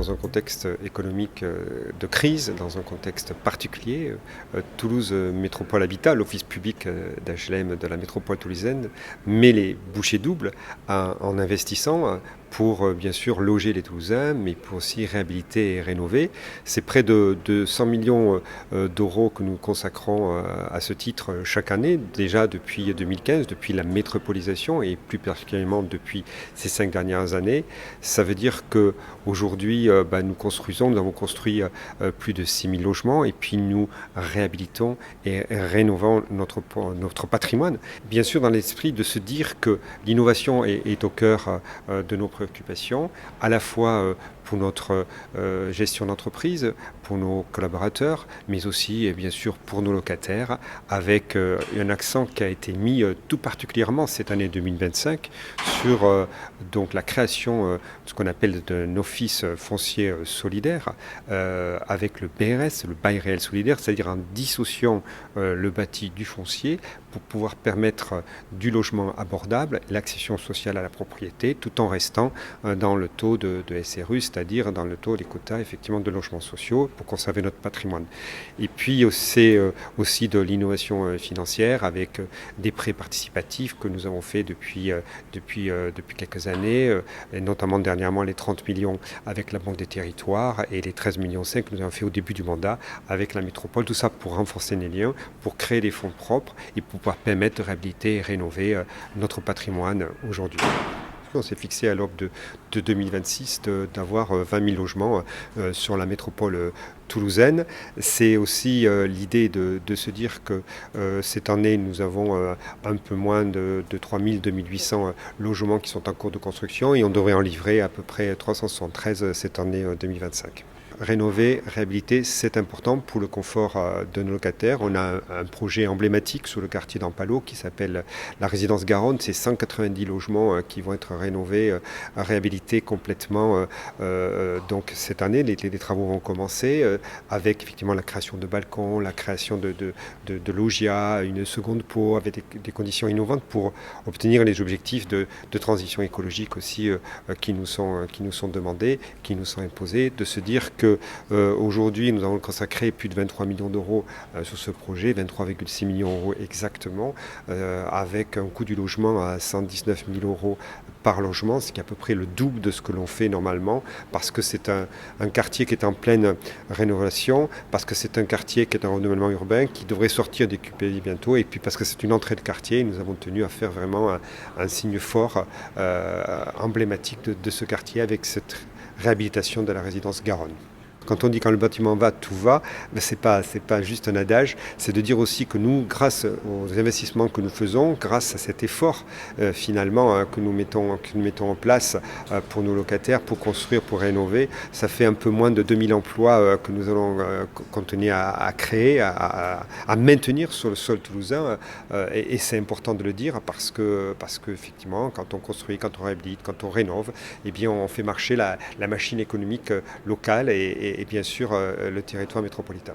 dans un contexte économique de crise, dans un contexte particulier. Toulouse Métropole Habitat, l'office public d'HLM de la métropole toulousaine, met les bouchées doubles en investissant pour bien sûr loger les Toulousains, mais pour aussi réhabiliter et rénover. C'est près de 100 millions d'euros que nous consacrons à ce titre chaque année, déjà depuis 2015, depuis la métropolisation et plus particulièrement depuis ces 5 dernières années. Ça veut dire qu'aujourd'hui, nous avons construit plus de 6 000 logements et puis nous réhabilitons et rénovons notre patrimoine. Bien sûr, dans l'esprit de se dire que l'innovation est au cœur de nos préoccupations, à la fois pour notre gestion d'entreprise, pour nos collaborateurs, mais aussi et bien sûr pour nos locataires, avec un accent qui a été mis tout particulièrement cette année 2025 sur donc la création de ce qu'on appelle d'un office foncier solidaire avec le BRS, le bail réel solidaire, c'est-à-dire en dissociant le bâti du foncier pour pouvoir permettre du logement abordable, l'accession sociale à la propriété, tout en restant dans le taux de SRU, c'est-à-dire dans le taux des quotas effectivement de logements sociaux pour conserver notre patrimoine. Et puis c'est aussi de l'innovation financière avec des prêts participatifs que nous avons fait depuis quelques années, et notamment dernièrement les 30 millions avec la Banque des Territoires et les 13,5 millions que nous avons fait au début du mandat avec la métropole. Tout ça pour renforcer les liens, pour créer des fonds propres et pour pouvoir permettre de réhabiliter et rénover notre patrimoine aujourd'hui. On s'est fixé à l'aube de 2026 d'avoir 20 000 logements sur la métropole toulousaine. C'est aussi l'idée de se dire que cette année, nous avons un peu moins de 3 000-2 800 logements qui sont en cours de construction et on devrait en livrer à peu près 373 cette année 2025. Rénover, réhabiliter, c'est important pour le confort de nos locataires. On a un projet emblématique sur le quartier d'Ampalo qui s'appelle la résidence Garonne. C'est 190 logements qui vont être rénovés, réhabilités complètement. Donc cette année, les travaux vont commencer avec effectivement la création de balcons, la création de loggia, une seconde peau avec des conditions innovantes pour obtenir les objectifs de transition écologique aussi qui nous sont demandés, qui nous sont imposés, de se dire que aujourd'hui, nous avons consacré plus de 23 millions d'euros sur ce projet, 23,6 millions d'euros exactement, avec un coût du logement à 119 000 euros par logement, ce qui est à peu près le double de ce que l'on fait normalement, parce que c'est un quartier qui est en pleine rénovation, parce que c'est un quartier qui est en renouvellement urbain, qui devrait sortir des QPI bientôt, et puis parce que c'est une entrée de quartier, nous avons tenu à faire vraiment un signe fort, emblématique de ce quartier avec cette réhabilitation de la résidence Garonne. Quand on dit quand le bâtiment va, tout va, c'est pas juste un adage, c'est de dire aussi que nous, grâce aux investissements que nous faisons, grâce à cet effort finalement que nous mettons en place pour nos locataires, pour construire, pour rénover, ça fait un peu moins de 2000 emplois que nous allons continuer à créer, à maintenir sur le sol toulousain. Et c'est important de le dire parce que effectivement, quand on construit, quand on réhabilite, quand on rénove, eh bien on fait marcher la machine économique locale et bien sûr le territoire métropolitain.